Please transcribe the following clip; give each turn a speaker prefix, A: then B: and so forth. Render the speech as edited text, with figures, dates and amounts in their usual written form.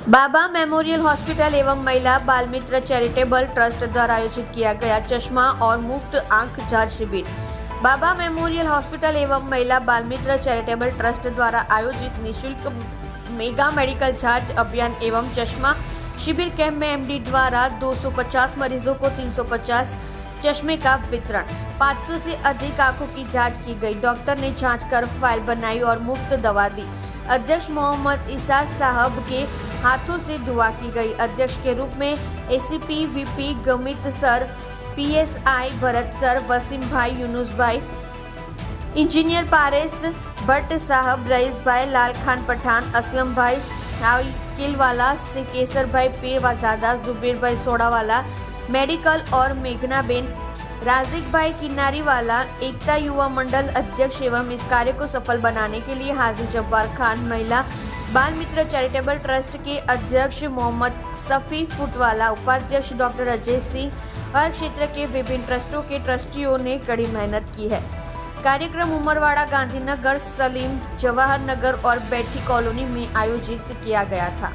A: बाबा memorial hospital एवं महिला बाल मित्र चैरिटेबल ट्रस्ट द्वारा आयोजित किया गया चश्मा और मुफ्त आंख जांच शिविर। बाबा मेमोरियल हॉस्पिटल एवं महिला बाल मित्र चैरिटेबल ट्रस्ट द्वारा आयोजित निःशुल्क मेगा मेडिकल जांच अभियान एवं चश्मा शिविर कैंप में एमडी द्वारा 250 मरीजों को 350 चश्मे का वितरण। 500 से अधिक आंखों की जांच की गई। डॉक्टर ने जांच कर फाइल बनाई और मुफ्त दवा दी। अध्यक्ष मोहम्मद इसार साहब के हाथों से दुआ की गई। अध्यक्ष के रूप में ACP VP Gamit sir, PSI Bharat sir, Wasim भाई, यूनुस भाई, इंजीनियर पारेस भट्ट साहब, रईस भाई, लाल खान पठान, असलम भाई साइकिलवाला, से केसर भाई पीरवाजादा, जुबेर भाई सोडावाला, मेडिकल और मेघनाबेन, राजिक भाई किन्नारीवाला, एकता युवा मंडल अध्यक्ष एवं इस कार्य को सफल बनाने के लिए हाजी जब्बार खान, महिला बाल मित्र चैरिटेबल ट्रस्ट के अध्यक्ष मोहम्मद सफी फुटवाला, उपाध्यक्ष डॉक्टर अजय सिंह और क्षेत्र के विभिन्न ट्रस्टों के ट्रस्टियों ने कड़ी मेहनत की है। कार्यक्रम उमरवाड़ा, गांधीनगर, सलीम, जवाहर नगर और बैठी कॉलोनी में आयोजित किया गया था।